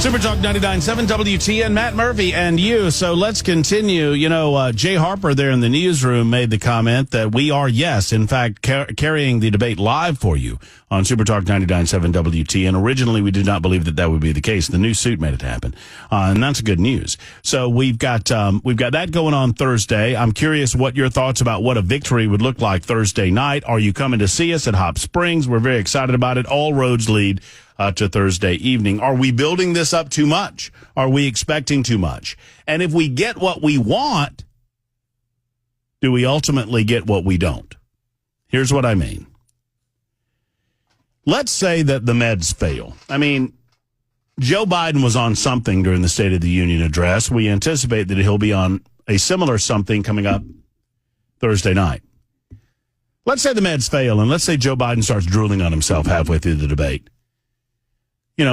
Super Talk 99.7 WTN, Matt Murphy and you. So let's continue. Jay Harper there in the newsroom made the comment that we are, yes, in fact, carrying the debate live for you on Super Talk 99.7 WTN. Originally, we did not believe that would be the case. The new suit made it happen. And that's good news. So we've got that going on Thursday. I'm curious what your thoughts about what a victory would look like Thursday night. Are you coming to see us at Hop Springs? We're very excited about it. All roads lead to Thursday evening. Are we building this up too much? Are we expecting too much? And if we get what we want, do we ultimately get what we don't? Here's what I mean. Let's say that the meds fail. I mean, Joe Biden was on something during the State of the Union address. We anticipate that he'll be on a similar something coming up Thursday night. Let's say the meds fail, and let's say Joe Biden starts drooling on himself halfway through the debate.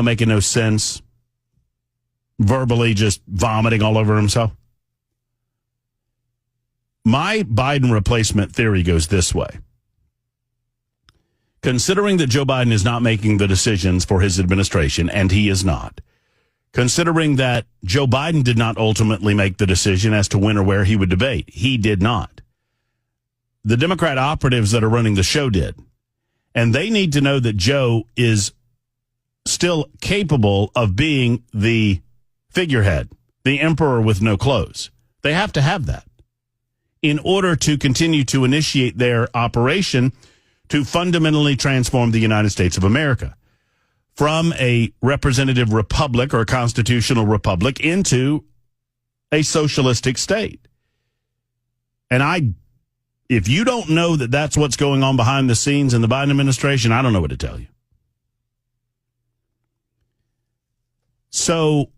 Making no sense, verbally just vomiting all over himself. My Biden replacement theory goes this way. Considering that Joe Biden is not making the decisions for his administration, and he is not, considering that Joe Biden did not ultimately make the decision as to when or where he would debate, he did not. The Democrat operatives that are running the show did. And they need to know that Joe is still capable of being the figurehead, the emperor with no clothes. They have to have that in order to continue to initiate their operation to fundamentally transform the United States of America from a representative republic or constitutional republic into a socialistic state. And if you don't know that that's what's going on behind the scenes in the Biden administration, I don't know what to tell you. So,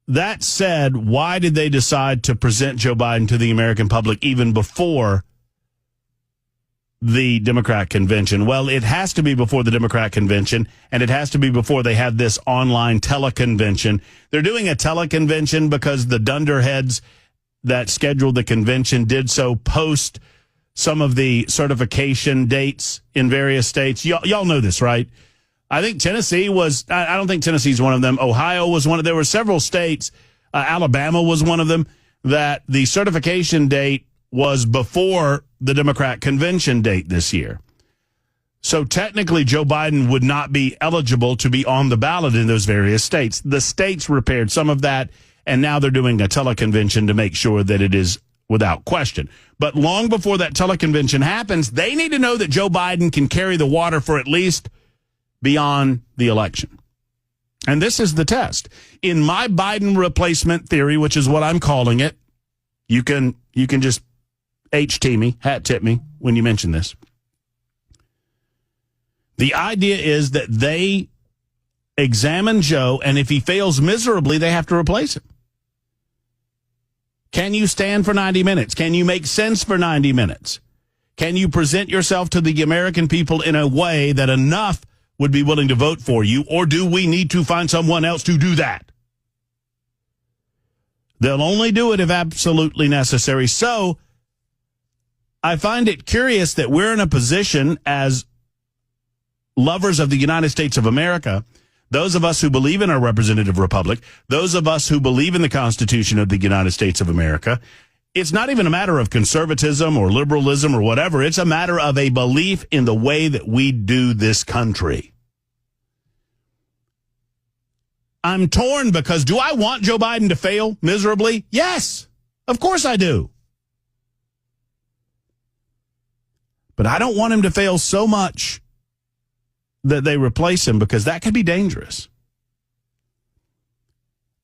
that said, why did they decide to present Joe Biden to the American public even before the Democrat convention? Well, it has to be before the Democrat convention, and it has to be before they have this online teleconvention. They're doing a teleconvention because the dunderheads that scheduled the convention did so post some of the certification dates in various states. Y'all know this, right? I think Tennessee was, I don't think Tennessee's one of them. Ohio was one of, there were several states, Alabama was one of them, that the certification date was before the Democrat convention date this year. So technically, Joe Biden would not be eligible to be on the ballot in those various states. The states repaired some of that, and now they're doing a teleconvention to make sure that it is without question. But long before that teleconvention happens, they need to know that Joe Biden can carry the water for at least beyond the election. And this is the test. In my Biden replacement theory, which is what I'm calling it, you can just HT me, hat tip me when you mention this. The idea is that they examine Joe, and if he fails miserably, they have to replace him. Can you stand for 90 minutes? Can you make sense for 90 minutes? Can you present yourself to the American people in a way that enough would be willing to vote for you, or do we need to find someone else to do that? They'll only do it if absolutely necessary. So I find it curious that we're in a position as lovers of the United States of America, those of us who believe in our representative republic, those of us who believe in the Constitution of the United States of America. It's not even a matter of conservatism or liberalism or whatever. It's a matter of a belief in the way that we do this country. I'm torn because do I want Joe Biden to fail miserably? Yes, of course I do. But I don't want him to fail so much that they replace him, because that could be dangerous.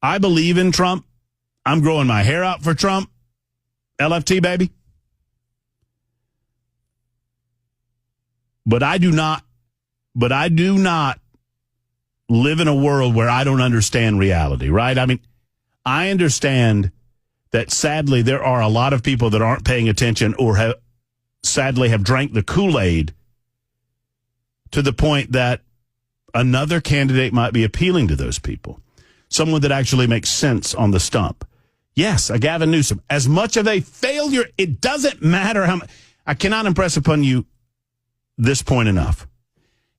I believe in Trump. I'm growing my hair out for Trump. LFT, baby. But I do not live in a world where I don't understand reality, right? I mean, I understand that sadly there are a lot of people that aren't paying attention or sadly have drank the Kool-Aid to the point that another candidate might be appealing to those people. Someone that actually makes sense on the stump. Yes, a Gavin Newsom. As much of a failure, it doesn't matter how much. I cannot impress upon you this point enough.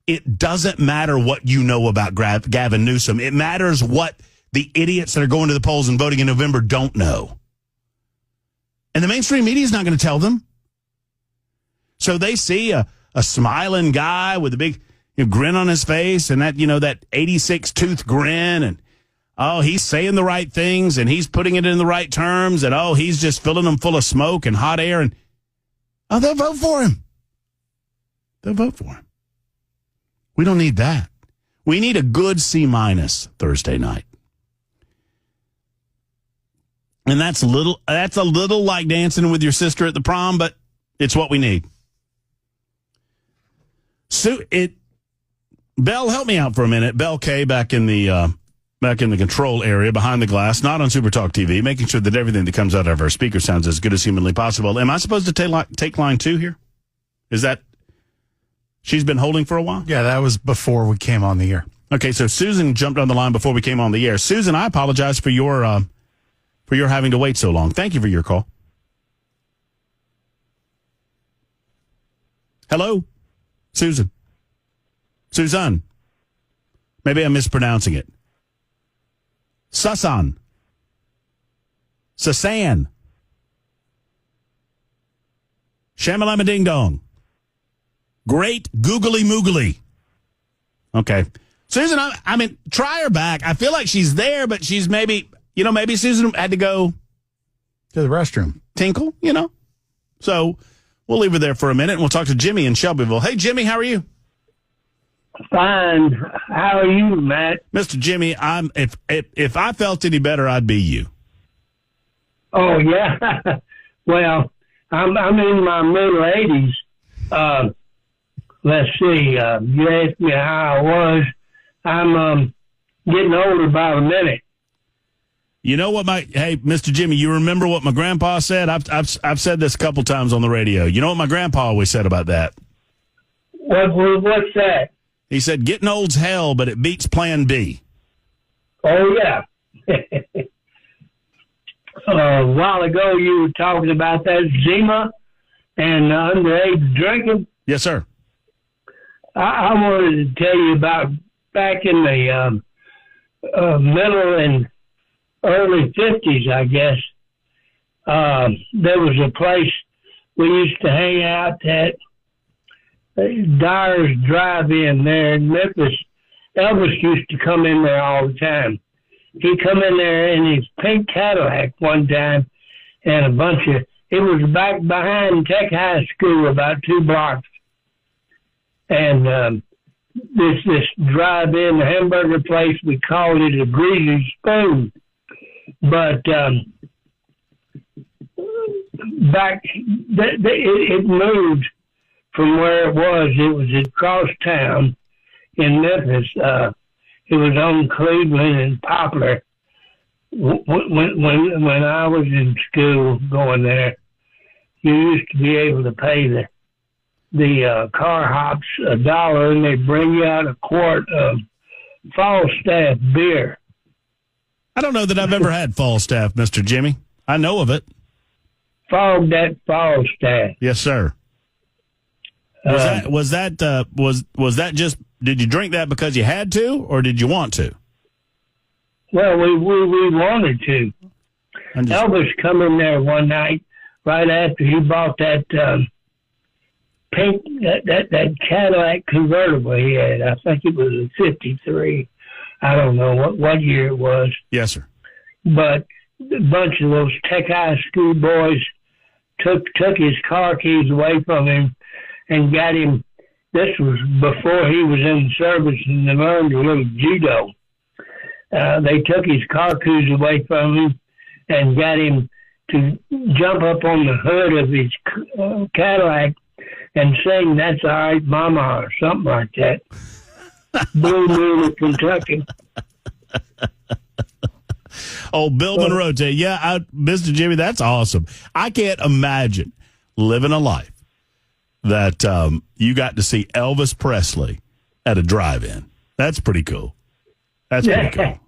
It doesn't matter what you know about Gavin Newsom. It matters what the idiots that are going to the polls and voting in November don't know. And the mainstream media is not going to tell them. So they see a smiling guy with a big grin on his face and that 86 tooth grin, and he's saying the right things and he's putting it in the right terms, and he's just filling them full of smoke and hot air, and they'll vote for him. They'll vote for him. We don't need that. We need a good C- Thursday night. And that's a little like dancing with your sister at the prom, but it's what we need. Bell, help me out for a minute. Bell K back in the control area behind the glass, not on Super Talk TV, making sure that everything that comes out of our speaker sounds as good as humanly possible. Am I supposed to take line 2 here? Is that she's been holding for a while? Yeah, that was before we came on the air. Okay, so Susan jumped on the line before we came on the air. Susan, I apologize for your having to wait so long. Thank you for your call. Hello, Susan. Suzanne. Maybe I'm mispronouncing it. Susan. Sasan. Shamalama ding dong. Great googly moogly. Okay. Susan, I mean, try her back. I feel like she's there, but she's maybe Susan had to go to the restroom. Tinkle, So we'll leave her there for a minute, and we'll talk to Jimmy in Shelbyville. Hey, Jimmy, how are you? Fine. How are you, Matt? Mr. Jimmy, if I felt any better, I'd be you. Oh, yeah. Well, I'm in my middle 80s. Let's see. You asked me how I was. I'm getting older by the minute. You know what hey, Mr. Jimmy, you remember what my grandpa said? I've said this a couple times on the radio. You know what my grandpa always said about that? What's that? He said, getting old's hell, but it beats plan B. Oh, yeah. A while ago, you were talking about that Zima and underage drinking. Yes, sir. I wanted to tell you about back in the middle and early 50s, I guess. There was a place we used to hang out at Dyer's Drive-In there in Memphis. Elvis used to come in there all the time. He'd come in there in his pink Cadillac one time, and it was back behind Tech High School, about 2 blocks. And this drive-in hamburger place, we called it a Greasy Spoon. But it moved from where it was. It was across town in Memphis. It was on Cleveland and Poplar. When I was in school going there, you used to be able to pay the car hops $1, and they'd bring you out a quart of Falstaff beer. I don't know that I've ever had Falstaff, Mr. Jimmy. I know of it. That Falstaff. Yes, sir. Was that just? Did you drink that because you had to, or did you want to? Well, we wanted to. Elvis come in there one night right after he bought that pink that Cadillac convertible he had. I think it was a '53. I don't know what year it was. Yes, sir. But a bunch of those Tech High School boys took his car keys away from him and got him. This was before he was in the service and they learned a little judo. They took his car keys away from him and got him to jump up on the hood of his Cadillac and sing "That's All Right, Mama" or something like that. Blue Moon of Kentucky. Oh, Bill Monroe. Yeah, Mr. Jimmy, that's awesome. I can't imagine living a life that you got to see Elvis Presley at a drive-in. That's pretty cool. That's pretty cool.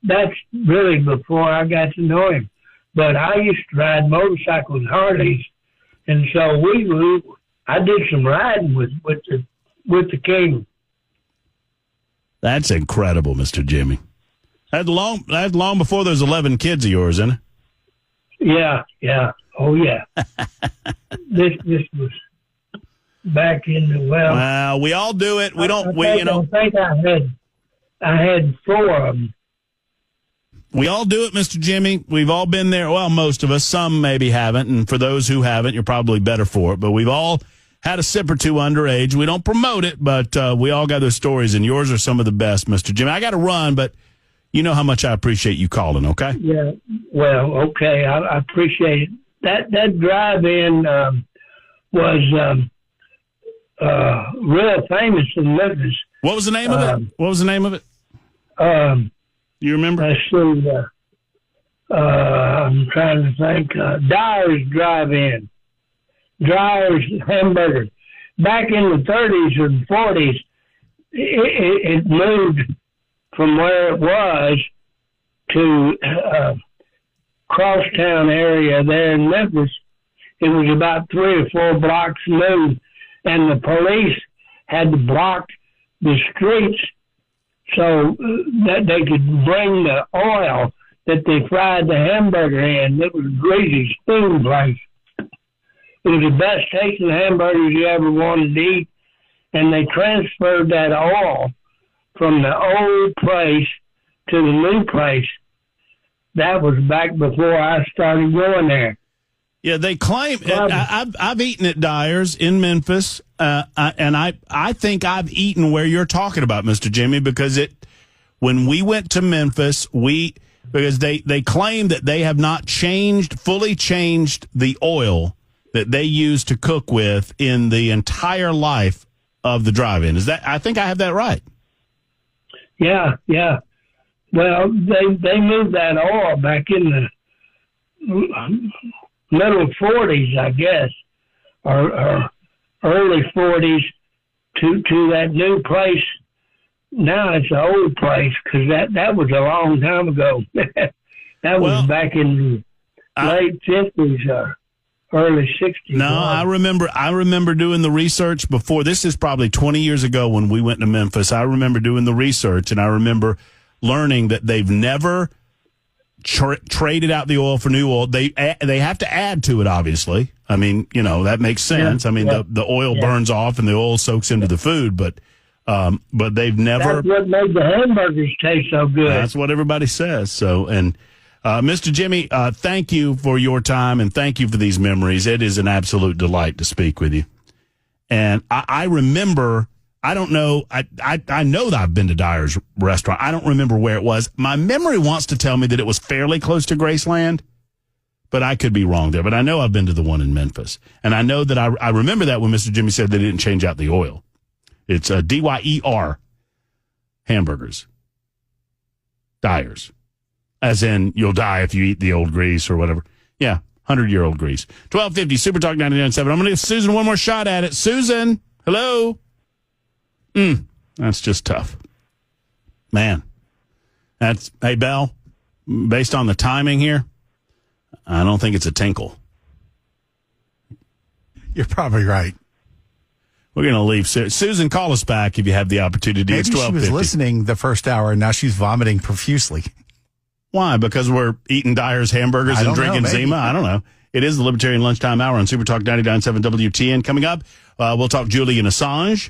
That's really before I got to know him. But I used to ride motorcycles and Harleys, and so I did some riding with the King. That's incredible, Mr. Jimmy. That's long before those 11 kids of yours, isn't it? Yeah. Oh, yeah. This was back in the, Well, we all do it. We don't, I think I had 4 of them. We all do it, Mr. Jimmy. We've all been there. Well, most of us. Some maybe haven't. And for those who haven't, you're probably better for it. But we've all had a sip or two underage. We don't promote it, but we all got those stories, and yours are some of the best, Mr. Jimmy. I got to run, but you know how much I appreciate you calling, okay? Yeah, well, okay. I appreciate it. That drive-in was real famous in Memphis. What was the name of it? You remember? Let's see. I'm trying to think. Dyer's Drive-In. Dyer's Hamburger. Back in the 30s and 40s, it moved from where it was to crosstown area there in Memphis. It was about 3 or 4 blocks moved, and the police had to block the streets so that they could bring the oil that they fried the hamburger in. It was a greasy spoon place. It was the best tasting hamburgers you ever wanted to eat, and they transferred that oil from the old place to the new place. That was back before I started going there. Yeah, they claim I've eaten at Dyer's in Memphis, and I think I've eaten where you're talking about, Mr. Jimmy, because when we went to Memphis, because they claim that they have not fully changed the oil that they use to cook with in the entire life of the drive-in. I think I have that right. Yeah. Well, they moved that oil back in the middle 40s, I guess, or early 40s to that new place. Now it's an old place because that was a long time ago. That was back in the late 50s or early 60s. No, I remember doing the research before. This is probably 20 years ago when we went to Memphis. I remember doing the research, and I remember learning that they've never traded out the oil for new oil. They have to add to it, obviously. I mean, that makes sense. I mean, the oil burns off and the oil soaks into the food, but they've never. That's what made the hamburgers taste so good. That's what everybody says. So, and Mr. Jimmy, thank you for your time and thank you for these memories. It is an absolute delight to speak with you. And I remember. I don't know. I know that I've been to Dyer's restaurant. I don't remember where it was. My memory wants to tell me that it was fairly close to Graceland, but I could be wrong there. But I know I've been to the one in Memphis. And I know that I remember that when Mr. Jimmy said they didn't change out the oil. It's DYER hamburgers. Dyer's. As in, you'll die if you eat the old grease or whatever. Yeah, 100-year-old grease. 1250 Super Talk 99.7. I'm going to give Susan one more shot at it. Susan, hello? That's just tough. Man. Hey, Belle, based on the timing here, I don't think it's a tinkle. You're probably right. We're going to leave. Susan, call us back if you have the opportunity. Maybe it's she was 12:50. listening the first hour, and now she's vomiting profusely. Why? Because we're eating Dyer's hamburgers and drinking Zima? I don't know. It is the Libertarian Lunchtime Hour on Super Talk 99.7 WTN. Coming up, we'll talk Julian Assange.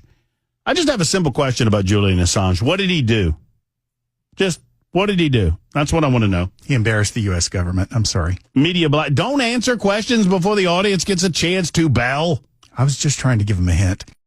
I just have a simple question about Julian Assange. What did he do? Just what did he do? That's what I want to know. He embarrassed the U.S. government. I'm sorry. Media black. Don't answer questions before the audience gets a chance to, Bell. I was just trying to give him a hint.